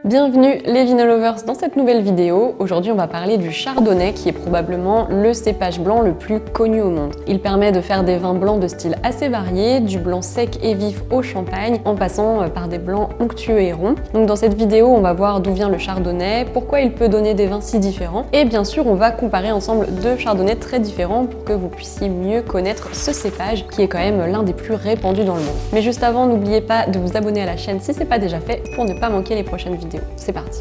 Bienvenue les Vinolovers dans cette nouvelle vidéo. Aujourd'hui on va parler du chardonnay qui est probablement le cépage blanc le plus connu au monde. Il permet de faire des vins blancs de style assez variés, du blanc sec et vif au champagne en passant par des blancs onctueux et ronds. Donc dans cette vidéo on va voir d'où vient le chardonnay, pourquoi il peut donner des vins si différents et bien sûr on va comparer ensemble deux chardonnays très différents pour que vous puissiez mieux connaître ce cépage qui est quand même l'un des plus répandus dans le monde. Mais juste avant, n'oubliez pas de vous abonner à la chaîne si c'est pas déjà fait pour ne pas manquer les prochaines vidéos. C'est parti.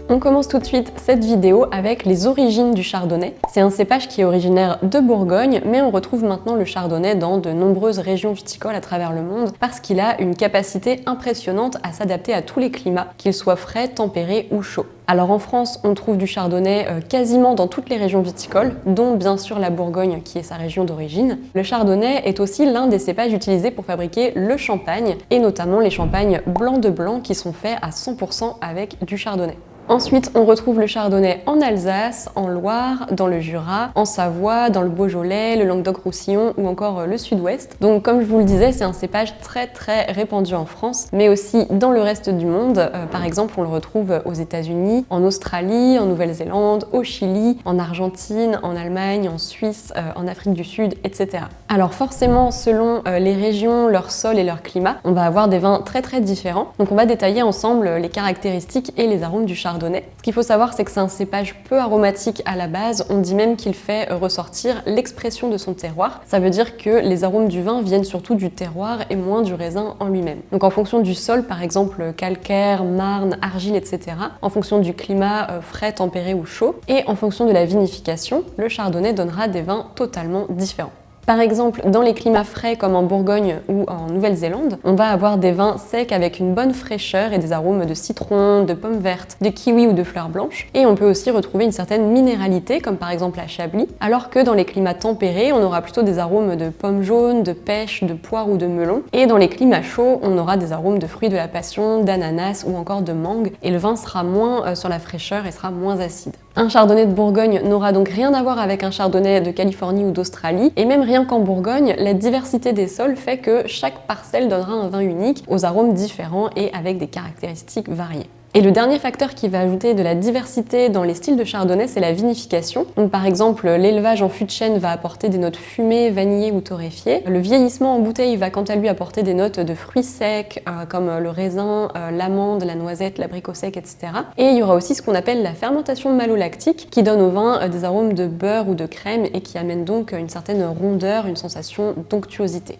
On commence tout de suite cette vidéo avec les origines du chardonnay. C'est un cépage qui est originaire de Bourgogne, mais on retrouve maintenant le chardonnay dans de nombreuses régions viticoles à travers le monde parce qu'il a une capacité impressionnante à s'adapter à tous les climats, qu'ils soient frais, tempérés ou chauds. Alors en France, on trouve du chardonnay quasiment dans toutes les régions viticoles, dont bien sûr la Bourgogne qui est sa région d'origine. Le chardonnay est aussi l'un des cépages utilisés pour fabriquer le champagne, et notamment les champagnes blancs de blanc qui sont faits à 100% avec du chardonnay. Ensuite, on retrouve le chardonnay en Alsace, en Loire, dans le Jura, en Savoie, dans le Beaujolais, le Languedoc-Roussillon ou encore le Sud-Ouest. Donc comme je vous le disais, c'est un cépage très répandu en France, mais aussi dans le reste du monde. Par exemple, on le retrouve aux États-Unis, en Australie, en Nouvelle-Zélande, au Chili, en Argentine, en Allemagne, en Suisse, en Afrique du Sud, etc. Alors forcément, selon les régions, leur sol et leur climat, on va avoir des vins très différents. Donc on va détailler ensemble les caractéristiques et les arômes du chardonnay. Ce qu'il faut savoir, c'est que c'est un cépage peu aromatique à la base. On dit même qu'il fait ressortir l'expression de son terroir. Ça veut dire que les arômes du vin viennent surtout du terroir et moins du raisin en lui-même. Donc en fonction du sol, par exemple calcaire, marne, argile, etc. En fonction du climat frais, tempéré ou chaud, et en fonction de la vinification, le chardonnay donnera des vins totalement différents. Par exemple, dans les climats frais comme en Bourgogne ou en Nouvelle-Zélande, on va avoir des vins secs avec une bonne fraîcheur et des arômes de citron, de pommes vertes, de kiwi ou de fleurs blanches. Et on peut aussi retrouver une certaine minéralité, comme par exemple à Chablis, alors que dans les climats tempérés, on aura plutôt des arômes de pommes jaunes, de pêche, de poire ou de melon. Et dans les climats chauds, on aura des arômes de fruits de la passion, d'ananas ou encore de mangue, et le vin sera moins sur la fraîcheur et sera moins acide. Un chardonnay de Bourgogne n'aura donc rien à voir avec un chardonnay de Californie ou d'Australie, et même rien qu'en Bourgogne, la diversité des sols fait que chaque parcelle donnera un vin unique, aux arômes différents et avec des caractéristiques variées. Et le dernier facteur qui va ajouter de la diversité dans les styles de chardonnay, c'est la vinification. Donc par exemple, l'élevage en fût de chêne va apporter des notes fumées, vanillées ou torréfiées. Le vieillissement en bouteille va quant à lui apporter des notes de fruits secs, comme le raisin, l'amande, la noisette, l'abricot sec, etc. Et il y aura aussi ce qu'on appelle la fermentation malolactique, qui donne au vin des arômes de beurre ou de crème et qui amène donc une certaine rondeur, une sensation d'onctuosité.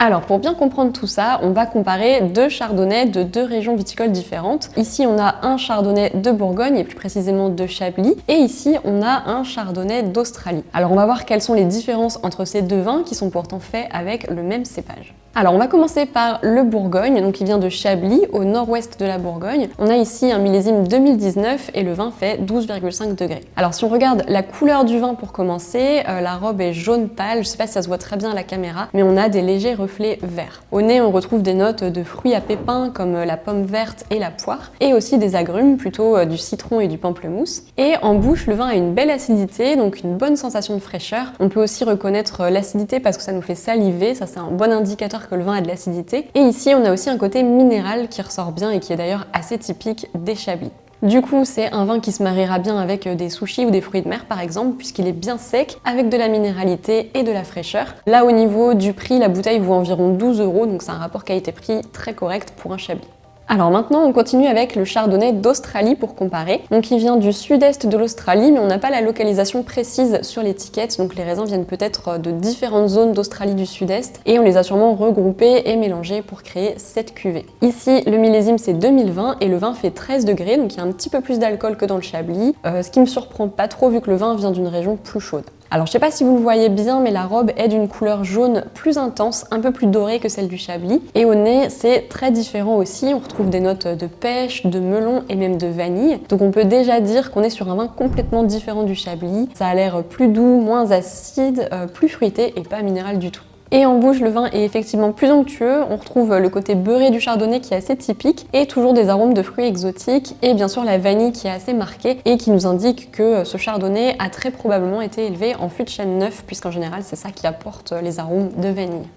Alors pour bien comprendre tout ça, on va comparer deux chardonnays de deux régions viticoles différentes. Ici on a un chardonnay de Bourgogne et plus précisément de Chablis, et ici on a un chardonnay d'Australie. Alors on va voir quelles sont les différences entre ces deux vins qui sont pourtant faits avec le même cépage. Alors on va commencer par le Bourgogne, donc il vient de Chablis, au nord-ouest de la Bourgogne. On a ici un millésime 2019 et le vin fait 12,5 degrés. Alors si on regarde la couleur du vin pour commencer, la robe est jaune pâle, je sais pas si ça se voit très bien à la caméra, mais on a des légers reflets verts. Au nez on retrouve des notes de fruits à pépins comme la pomme verte et la poire, et aussi des agrumes, plutôt du citron et du pamplemousse. Et en bouche, le vin a une belle acidité, donc une bonne sensation de fraîcheur. On peut aussi reconnaître l'acidité parce que ça nous fait saliver, ça c'est un bon indicateur que le vin a de l'acidité. Et ici on a aussi un côté minéral qui ressort bien et qui est d'ailleurs assez typique des Chablis. Du coup, c'est un vin qui se mariera bien avec des sushis ou des fruits de mer par exemple, puisqu'il est bien sec, avec de la minéralité et de la fraîcheur. Là, au niveau du prix, la bouteille vaut environ 12 €, donc c'est un rapport qualité-prix très correct pour un Chablis. Alors maintenant, on continue avec le chardonnay d'Australie pour comparer. Donc il vient du sud-est de l'Australie, mais on n'a pas la localisation précise sur l'étiquette, donc les raisins viennent peut-être de différentes zones d'Australie du sud-est, et on les a sûrement regroupés et mélangés pour créer cette cuvée. Ici, le millésime c'est 2020 et le vin fait 13 degrés, donc il y a un petit peu plus d'alcool que dans le Chablis, ce qui me surprend pas trop vu que le vin vient d'une région plus chaude. Alors je sais pas si vous le voyez bien, mais la robe est d'une couleur jaune plus intense, un peu plus dorée que celle du Chablis. Et au nez, c'est très différent aussi. On retrouve des notes de pêche, de melon et même de vanille. Donc on peut déjà dire qu'on est sur un vin complètement différent du Chablis. Ça a l'air plus doux, moins acide, plus fruité et pas minéral du tout. Et en bouche, le vin est effectivement plus onctueux, on retrouve le côté beurré du chardonnay qui est assez typique, et toujours des arômes de fruits exotiques, et bien sûr la vanille qui est assez marquée, et qui nous indique que ce chardonnay a très probablement été élevé en fût de chêne neuf, puisqu'en général c'est ça qui apporte les arômes de vanille.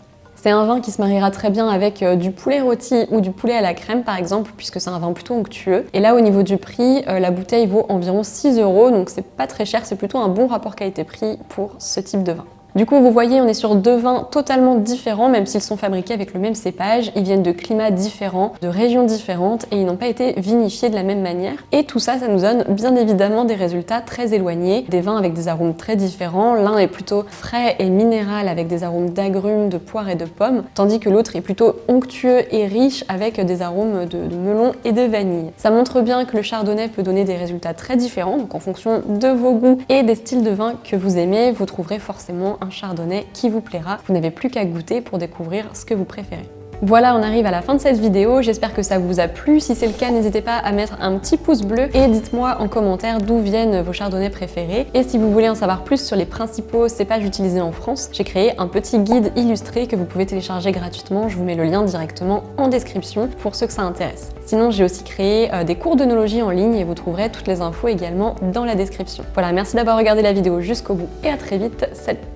C'est un vin qui se mariera très bien avec du poulet rôti ou du poulet à la crème par exemple, puisque c'est un vin plutôt onctueux. Et là au niveau du prix, la bouteille vaut environ 6 €, donc c'est pas très cher, c'est plutôt un bon rapport qualité-prix pour ce type de vin. Du coup, vous voyez, on est sur deux vins totalement différents, même s'ils sont fabriqués avec le même cépage. Ils viennent de climats différents, de régions différentes, et ils n'ont pas été vinifiés de la même manière. Et tout ça, ça nous donne bien évidemment des résultats très éloignés, des vins avec des arômes très différents. L'un est plutôt frais et minéral avec des arômes d'agrumes, de poire et de pommes, tandis que l'autre est plutôt onctueux et riche avec des arômes de melon et de vanille. Ça montre bien que le chardonnay peut donner des résultats très différents, donc en fonction de vos goûts et des styles de vin que vous aimez, vous trouverez forcément un chardonnay qui vous plaira. Vous n'avez plus qu'à goûter pour découvrir ce que vous préférez. Voilà, on arrive à la fin de cette vidéo, j'espère que ça vous a plu. Si c'est le cas, n'hésitez pas à mettre un petit pouce bleu et dites-moi en commentaire d'où viennent vos chardonnays préférés. Et si vous voulez en savoir plus sur les principaux cépages utilisés en France, j'ai créé un petit guide illustré que vous pouvez télécharger gratuitement. Je vous mets le lien directement en description pour ceux que ça intéresse. Sinon, j'ai aussi créé des cours d'œnologie en ligne et vous trouverez toutes les infos également dans la description. Voilà, merci d'avoir regardé la vidéo jusqu'au bout et à très vite. Salut!